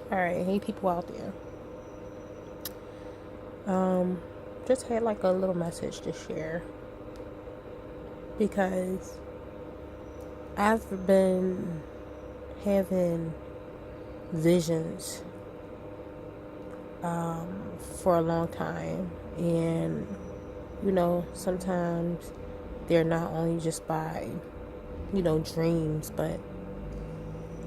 Alright, hey people out there. Just had like a little message to share because I've been having visions for a long time, and sometimes they're not only just by dreams, but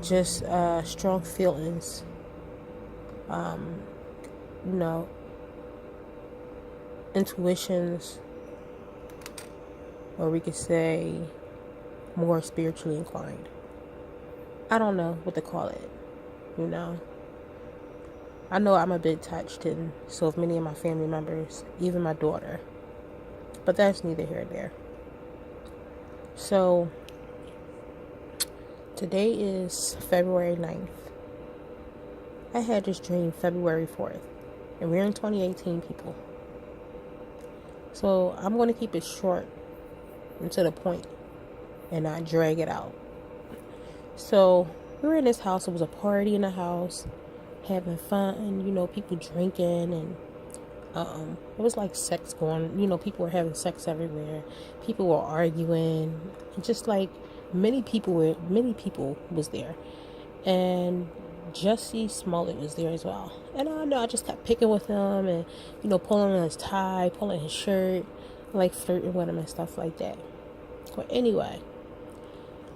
just strong feelings, you know intuitions, or we could say more spiritually inclined. I don't know what to call it, you know. I know I'm a bit touched, and so have many of my family members, even my daughter. But that's neither here nor there. So, today is February 9th. I had this dream February 4th, and we're in 2018, people. So, I'm going to keep it short and to the point and not drag it out. So, we were in this house. It was a party in the house, having fun, people drinking, and it was like sex going, people were having sex everywhere. People were arguing, and just like many people was there. And Jussie Smollett was there as well. And I know I just kept picking with him and, pulling on his tie, pulling his shirt, like flirting with him and stuff like that. But anyway,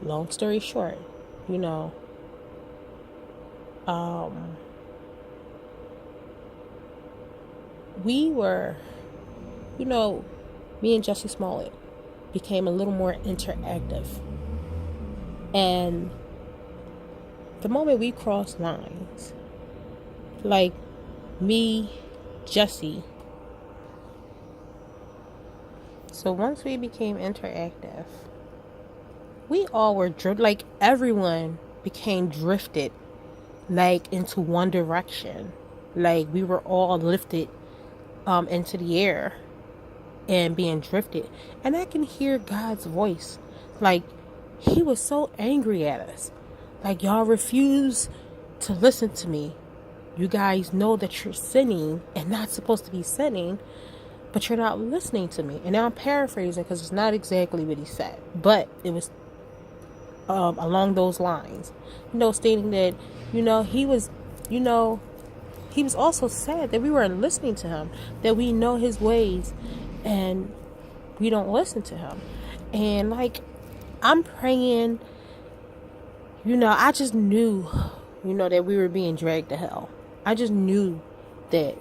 long story short, we were, me and Jussie Smollett became a little more interactive. And the moment we crossed lines, like me, Jussie, so once we became interactive, we all were like everyone became drifted, like into one direction. Like we were all lifted into the air and being drifted. And I can hear God's voice. Like he was so angry at us. Like, y'all refuse to listen to me. You guys know that you're sinning and not supposed to be sinning, but you're not listening to me. And now I'm paraphrasing because it's not exactly what he said, but it was along those lines. Stating that, he was, he was also sad that we weren't listening to him, that we know his ways and we don't listen to him. And like, I'm praying, I just knew, that we were being dragged to hell. I just knew that,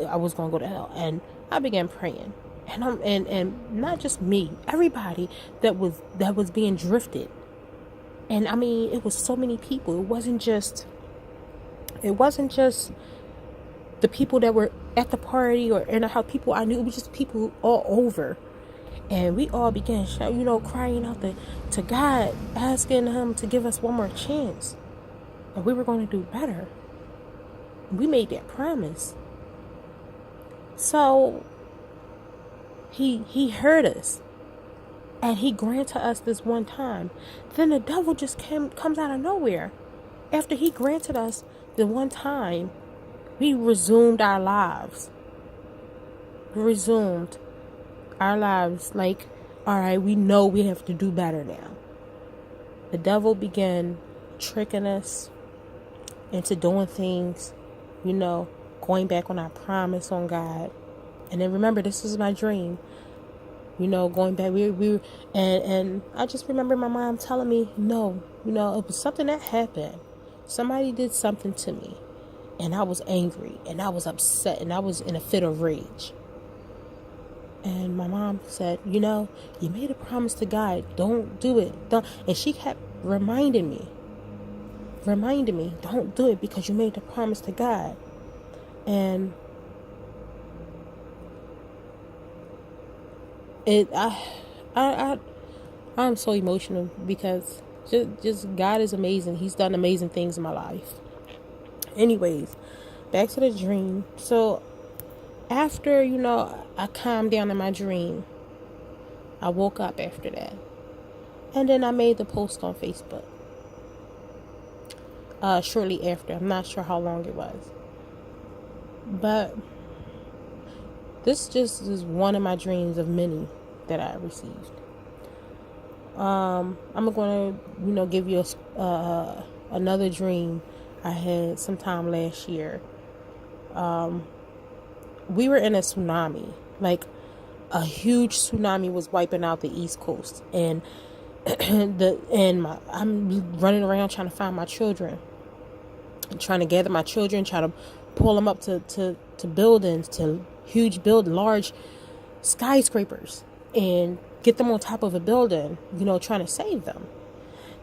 I was going to go to hell. And I began praying. And not just me, everybody that was being drifted. And I mean, it was so many people. It wasn't just the people that were at the party or in how people I knew. It was just people all over. And we all began, crying out to God, asking him to give us one more chance. And we were going to do better. We made that promise. So he heard us. And he granted us this one time. Then the devil just comes out of nowhere. After he granted us the one time, we resumed our lives. Like, all right, we know we have to do better now. The devil began tricking us into doing things, going back on our promise on God. And then remember, this is my dream. Going back, we and I just remember my mom telling me, no, it was something that happened. Somebody did something to me, and I was angry, and I was upset, and I was in a fit of rage. And my mom said, you made a promise to God. Don't do it. Don't. And she kept reminding me, don't do it because you made the promise to God. And I'm so emotional because just God is amazing. He's done amazing things in my life. Anyways, back to the dream. So after, I calmed down in my dream, I woke up after that. And then I made the post on Facebook. shortly after. I'm not sure how long it was. But this just is one of my dreams of many that I received. I'm going to, give you another dream I had sometime last year. We were in a tsunami. Like, a huge tsunami was wiping out the East Coast, and I'm running around trying to find my children, trying to gather my children, trying to pull them up to buildings, to large skyscrapers, and get them on top of a building, trying to save them.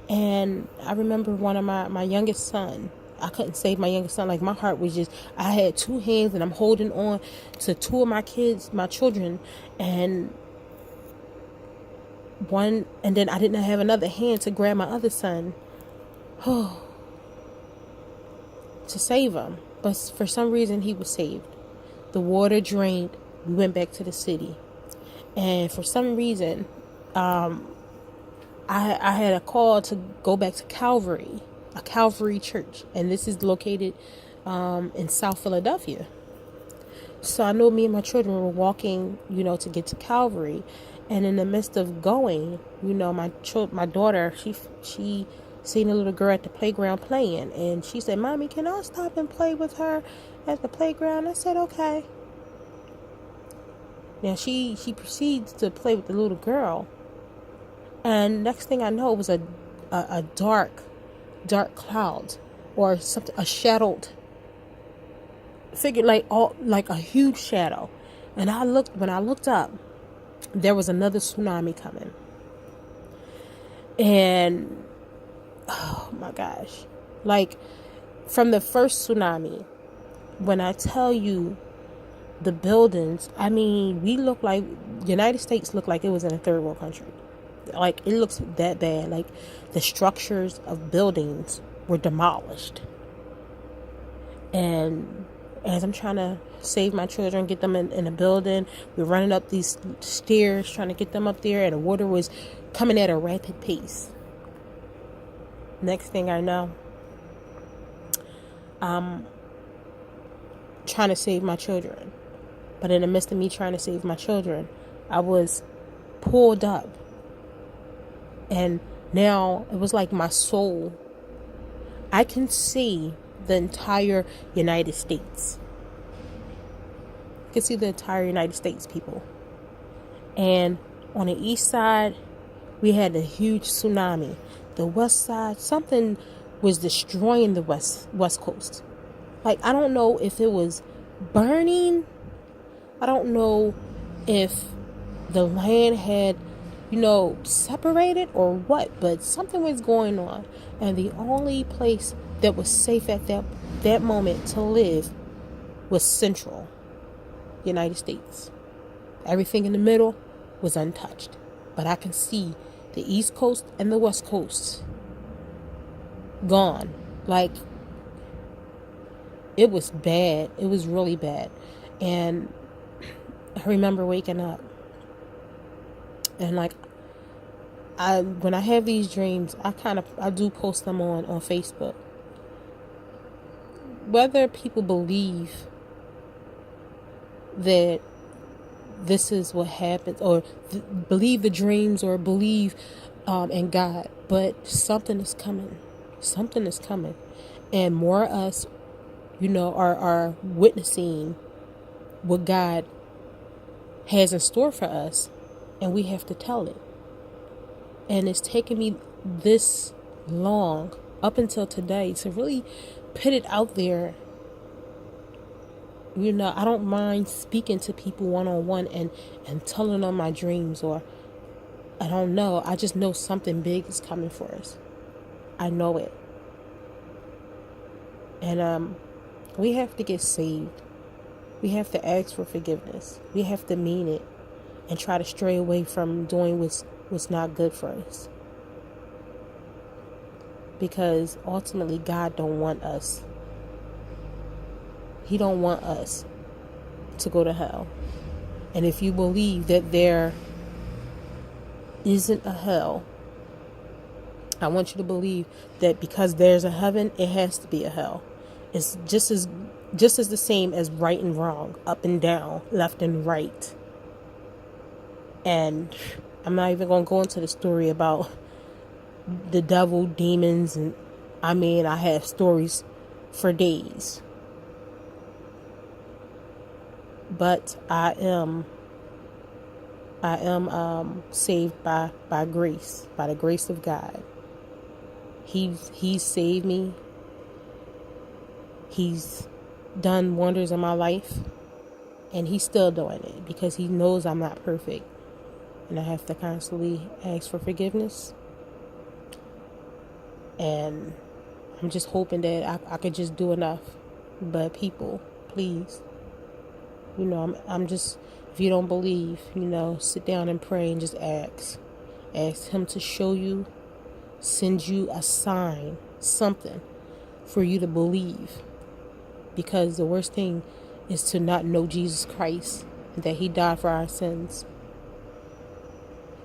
And I remember one of my youngest son. I couldn't save my youngest son. Like, my heart was just, I had two hands and I'm holding on to two of my children, and then I didn't have another hand to grab my other son to save him. But for some reason, he was saved. The water drained. We went back to the city. And for some reason, I had a call to go back to Calvary, a Calvary church. And this is located in South Philadelphia. So I know me and my children were walking, to get to Calvary. And in the midst of going, my daughter, she seen a little girl at the playground playing. And she said, "Mommy, can I stop and play with her at the playground?" I said, "Okay." Now she proceeds to play with the little girl. And next thing I know, it was a dark cloud or something, a shadowed figure, like a huge shadow. And when I looked up, there was another tsunami coming. And oh my gosh, like, from the first tsunami, when I tell you the buildings, I mean, the United States looked like it was in a third world country. Like, it looks that bad. Like, the structures of buildings were demolished. And as I'm trying to save my children, get them in a building, we're running up these stairs trying to get them up there, and the water was coming at a rapid pace. Next thing I know, I'm trying to save my children. But in the midst of me trying to save my children, I was pulled up. And now it was like my soul. I can see the entire United States. I can see the entire United States, people. And on the east side, we had a huge tsunami. The west side, something was destroying the west coast. Like, I don't know if it was burning. I don't know if the land had, separated or what, but something was going on. And the only place that was safe at that moment to live was Central United States. Everything in the middle was untouched. But I can see the East Coast and the West Coast gone. Like, it was bad. It was really bad. And I remember waking up and, like, when I have these dreams, I do post them on Facebook. Whether people believe that this is what happens, or believe the dreams, or believe in God, but something is coming. Something is coming. And more of us, are witnessing what God has in store for us, and we have to tell it. And it's taken me this long, up until today, to really put it out there. I don't mind speaking to people one-on-one and telling them my dreams, or I don't know. I just know something big is coming for us. I know it. And we have to get saved. We have to ask for forgiveness. We have to mean it and try to stray away from doing what's not good for us. Because ultimately, God don't want us. He don't want us to go to hell. And if you believe that there isn't a hell, I want you to believe that because there's a heaven, it has to be a hell. It's just as the same as right and wrong, up and down, left and right. And I'm not even going to go into the story about the devil, demons, and I have stories for days. But I am saved by grace, by the grace of God. He's saved me. He's done wonders in my life, and he's still doing it because he knows I'm not perfect, and I have to constantly ask for forgiveness. And I'm just hoping that I could just do enough. But people, please, I'm just, if you don't believe, sit down and pray and just ask him to show you, send you a sign, something for you to believe. Because the worst thing is to not know Jesus Christ, and that he died for our sins.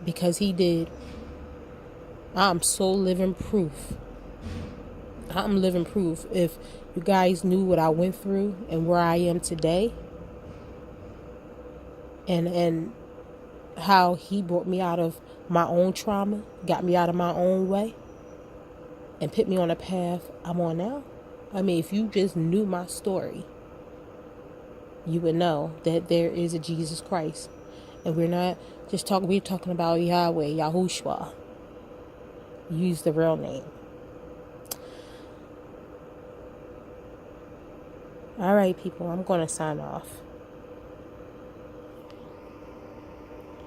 Because he did. I'm so living proof. I'm living proof. If you guys knew what I went through and where I am today, and how he brought me out of my own trauma, got me out of my own way, and put me on a path I'm on now. If you just knew my story, you would know that there is a Jesus Christ. And we're not just talking, we're talking about Yahweh, Yahushua. Use the real name. All right, people, I'm going to sign off.